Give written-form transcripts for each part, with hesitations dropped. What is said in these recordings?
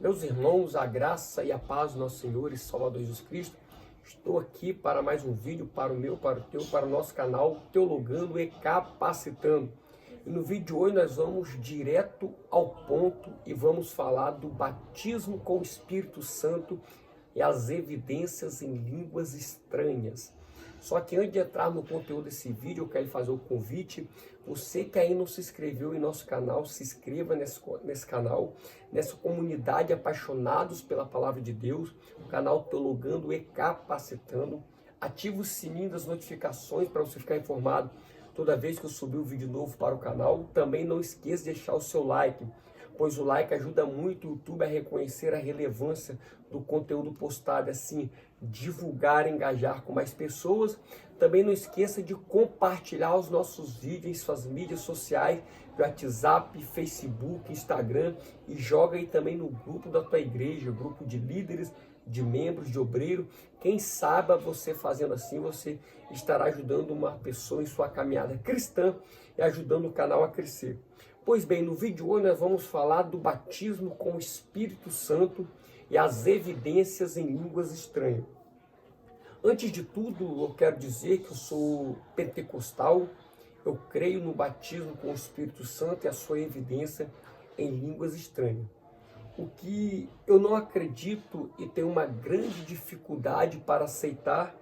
Meus irmãos, a graça e a paz do nosso Senhor e Salvador Jesus Cristo, estou aqui para mais um vídeo para o meu, para o teu, para o nosso canal Teologando e Capacitando. E no vídeo de hoje nós vamos direto ao ponto e vamos falar do batismo com o Espírito Santo e as evidências em línguas estranhas. Só que antes de entrar no conteúdo desse vídeo, eu quero fazer o convite. Você que ainda não se inscreveu em nosso canal, se inscreva nesse canal, nessa comunidade apaixonados pela palavra de Deus, o canal Teologando e Capacitando. Ative o sininho das notificações para você ficar informado toda vez que eu subir um vídeo novo para o canal. Também não esqueça de deixar o seu like, pois o like ajuda muito o YouTube a reconhecer a relevância do conteúdo postado, assim, divulgar, engajar com mais pessoas. Também não esqueça de compartilhar os nossos vídeos em suas mídias sociais, WhatsApp, Facebook, Instagram, e joga aí também no grupo da tua igreja, grupo de líderes, de membros, de obreiro. Quem sabe você fazendo assim, você estará ajudando uma pessoa em sua caminhada cristã e ajudando o canal a crescer. Pois bem, no vídeo de hoje nós vamos falar do batismo com o Espírito Santo e as evidências em línguas estranhas. Antes de tudo, eu quero dizer que eu sou pentecostal, eu creio no batismo com o Espírito Santo e a sua evidência em línguas estranhas. O que eu não acredito e tenho uma grande dificuldade para aceitar,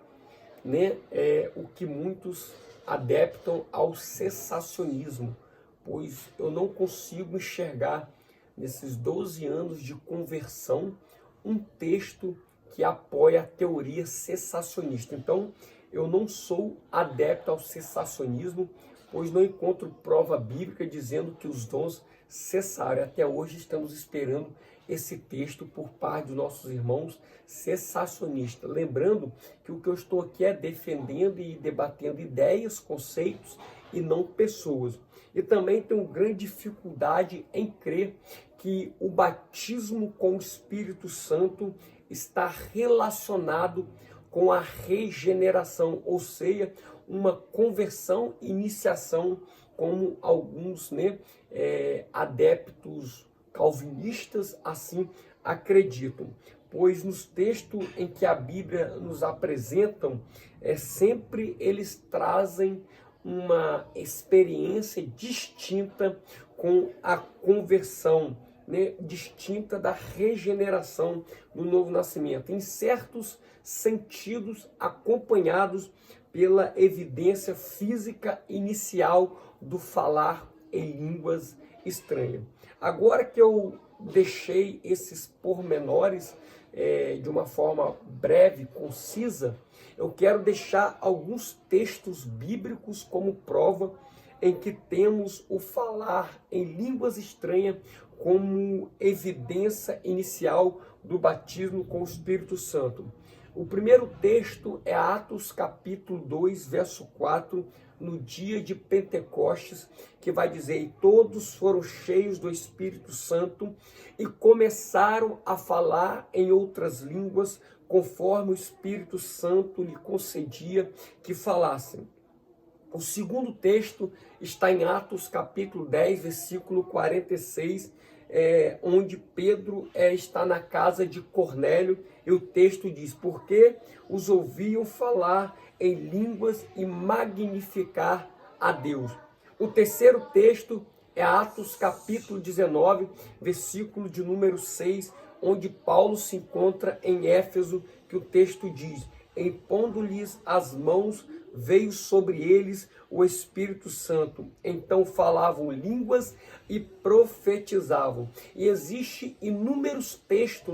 né, é o que muitos adeptam ao cessacionismo, pois eu não consigo enxergar nesses 12 anos de conversão um texto que apoia a teoria cessacionista. Então, eu não sou adepto ao cessacionismo, pois não encontro prova bíblica dizendo que os dons cessaram. Até hoje estamos esperando esse texto por parte dos nossos irmãos cessacionistas. Lembrando que o que eu estou aqui é defendendo e debatendo ideias, conceitos e não pessoas. E também tenho grande dificuldade em crer que o batismo com o Espírito Santo está relacionado com a regeneração, ou seja, uma conversão, iniciação, como alguns, adeptos calvinistas assim acreditam. Pois nos textos em que a Bíblia nos apresentam, sempre eles trazem uma experiência distinta com a conversão, distinta da regeneração do novo nascimento, em certos sentidos acompanhados pela evidência física inicial do falar em línguas estranhas. Agora que eu deixei esses pormenores de uma forma breve, concisa, eu quero deixar alguns textos bíblicos como prova em que temos o falar em línguas estranhas como evidência inicial do batismo com o Espírito Santo. O primeiro texto é Atos capítulo 2, verso 4, no dia de Pentecostes, que vai dizer: e todos foram cheios do Espírito Santo e começaram a falar em outras línguas, conforme o Espírito Santo lhe concedia que falassem. O segundo texto está em Atos capítulo 10, versículo 46, onde Pedro está na casa de Cornélio, e o texto diz: porque os ouviam falar em línguas e magnificar a Deus. O terceiro texto é Atos capítulo 19, versículo de número 6, onde Paulo se encontra em Éfeso, que o texto diz: impondo-lhes as mãos, veio sobre eles o Espírito Santo. Então falavam línguas e profetizavam. E existe inúmeros textos,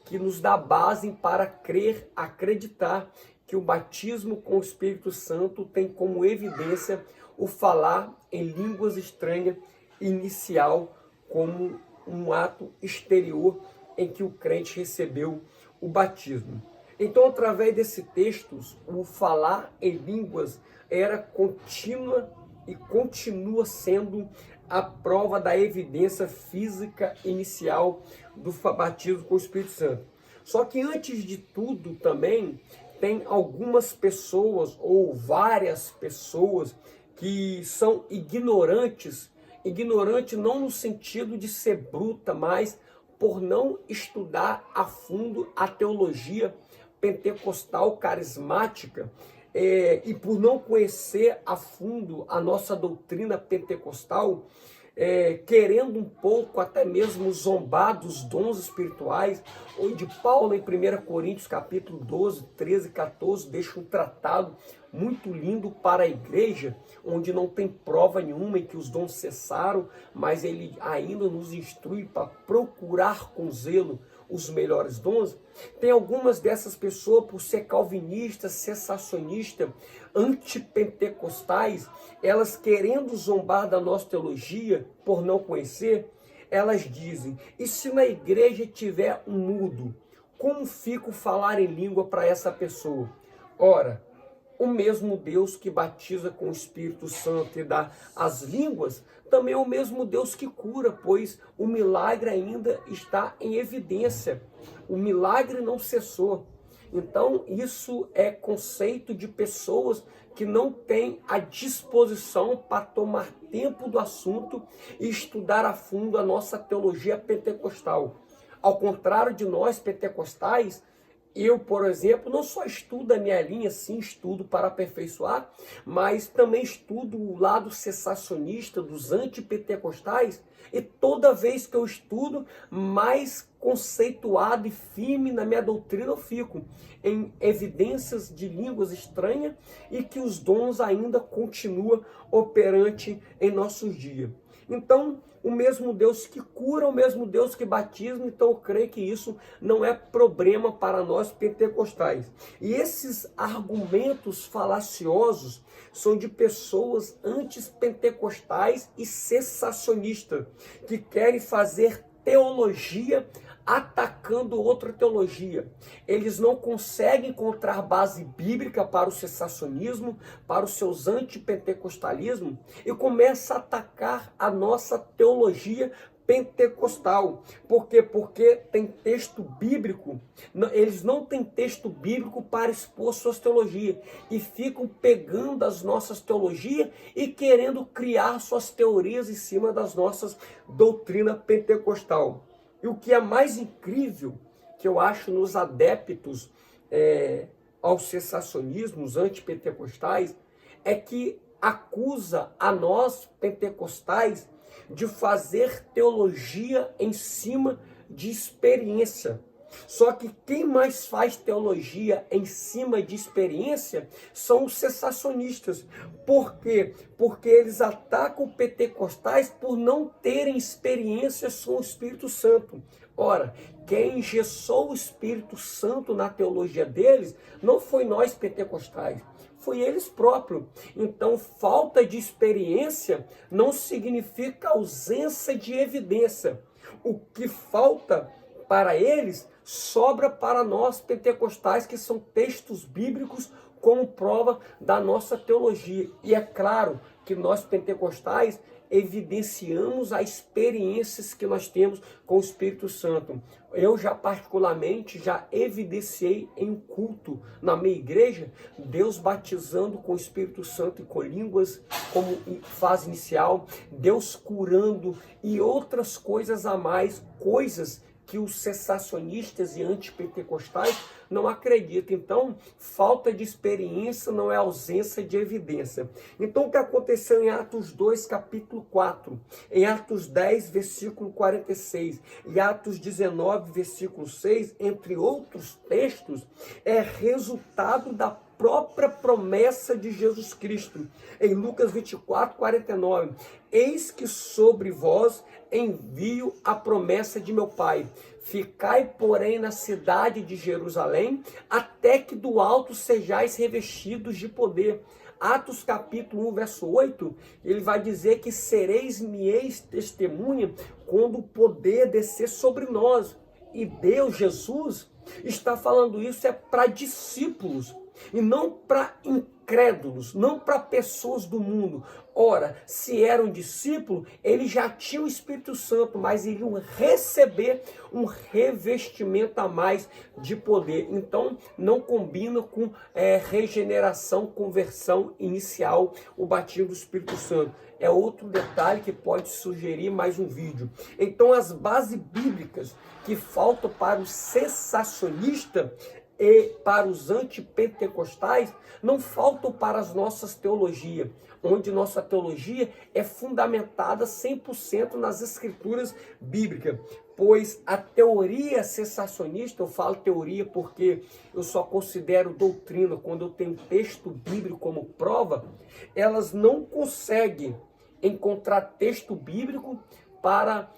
que nos dá base para crer, acreditar que o batismo com o Espírito Santo tem como evidência o falar em línguas estranhas inicial, como um ato exterior em que o crente recebeu o batismo. Então, através desses textos, o falar em línguas era contínua e continua sendo a prova da evidência física inicial do batismo com o Espírito Santo. Só que antes de tudo também tem algumas pessoas ou várias pessoas que são ignorantes, ignorante não no sentido de ser bruta, mas por não estudar a fundo a teologia pentecostal carismática, e por não conhecer a fundo a nossa doutrina pentecostal, querendo um pouco até mesmo zombar dos dons espirituais, onde Paulo em 1 Coríntios capítulo 12, 13 e 14 deixa um tratado muito lindo para a igreja, onde não tem prova nenhuma em que os dons cessaram, mas ele ainda nos instrui para procurar com zelo os melhores dons. Tem algumas dessas pessoas, por ser calvinistas, cessacionistas, antipentecostais, elas querendo zombar da nossa teologia, por não conhecer, elas dizem: e se na igreja tiver um mudo, como fica o falar em língua para essa pessoa? Ora, o mesmo Deus que batiza com o Espírito Santo e dá as línguas, também é o mesmo Deus que cura, pois o milagre ainda está em evidência. O milagre não cessou. Então, isso é conceito de pessoas que não têm a disposição para tomar tempo do assunto e estudar a fundo a nossa teologia pentecostal. Ao contrário de nós pentecostais, eu, por exemplo, não só estudo a minha linha, sim, estudo para aperfeiçoar, mas também estudo o lado cessacionista dos antipentecostais, e toda vez que eu estudo, mais conceituado e firme na minha doutrina eu fico, em evidências de línguas estranhas e que os dons ainda continuam operantes em nossos dias. Então, o mesmo Deus que cura, o mesmo Deus que batiza, então eu creio que isso não é problema para nós pentecostais. E esses argumentos falaciosos são de pessoas antipentecostais e cessacionistas, que querem fazer teologia atacando outra teologia. Eles não conseguem encontrar base bíblica para o cessacionismo, para os seus antipentecostalismo, e começam a atacar a nossa teologia pentecostal. Por quê? Porque tem texto bíblico, eles não têm texto bíblico para expor suas teologias, e ficam pegando as nossas teologias e querendo criar suas teorias em cima das nossas doutrinas pentecostal. E o que é mais incrível, que eu acho nos adeptos ao cessacionismo, os antipentecostais, é que acusa a nós pentecostais de fazer teologia em cima de experiência. Só que quem mais faz teologia em cima de experiência são os cessacionistas. Por quê? Porque eles atacam pentecostais por não terem experiências com o Espírito Santo. Ora, quem engessou o Espírito Santo na teologia deles não foi nós pentecostais, foi eles próprios. Então, falta de experiência não significa ausência de evidência. O que falta para eles sobra para nós pentecostais, que são textos bíblicos como prova da nossa teologia. E é claro que nós pentecostais evidenciamos as experiências que nós temos com o Espírito Santo. Eu já particularmente já evidenciei em um culto na minha igreja, Deus batizando com o Espírito Santo e com línguas como fase inicial, Deus curando e outras coisas a mais, coisas que os cessacionistas e antipentecostais não acreditam. Então, falta de experiência não é ausência de evidência. Então, o que aconteceu em Atos 2, capítulo 4, em Atos 10, versículo 46, e Atos 19, versículo 6, entre outros textos, é resultado da própria promessa de Jesus Cristo. Em Lucas 24, 49, eis que sobre vós envio a promessa de meu Pai. Ficai, porém, na cidade de Jerusalém, até que do alto sejais revestidos de poder. Atos capítulo 1, verso 8, ele vai dizer que sereis minhas testemunha quando o poder descer sobre nós. E Deus, Jesus, está falando isso para discípulos. e não para incrédulos, não para pessoas do mundo. Ora, se eram discípulos, eles já tinham o Espírito Santo, mas iriam receber um revestimento a mais de poder. Então, não combina com regeneração, conversão inicial, o batismo do Espírito Santo. É outro detalhe que pode sugerir mais um vídeo. Então, as bases bíblicas que faltam para o cessacionista e para os antipentecostais não faltam para as nossas teologias, onde nossa teologia é fundamentada 100% nas escrituras bíblicas, pois a teoria cessacionista, eu falo teoria porque eu só considero doutrina quando eu tenho texto bíblico como prova, elas não conseguem encontrar texto bíblico para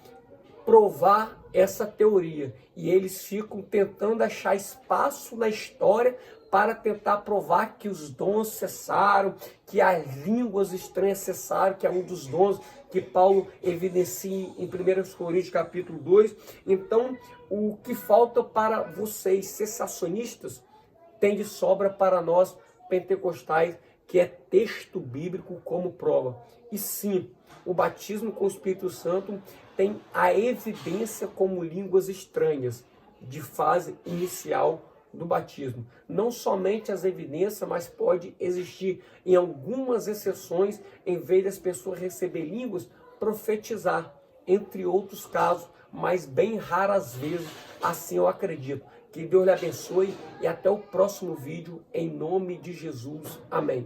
provar essa teoria, e eles ficam tentando achar espaço na história para tentar provar que os dons cessaram, que as línguas estranhas cessaram, que é um dos dons que Paulo evidencia em 1 Coríntios capítulo 2. Então, o que falta para vocês cessacionistas tem de sobra para nós pentecostais, que é texto bíblico como prova. E sim, o batismo com o Espírito Santo tem a evidência como línguas estranhas, de fase inicial do batismo. Não somente as evidências, mas pode existir, em algumas exceções, em vez das pessoas receber línguas, profetizar, entre outros casos, mas bem raras vezes, assim eu acredito. Que Deus lhe abençoe e até o próximo vídeo, em nome de Jesus. Amém.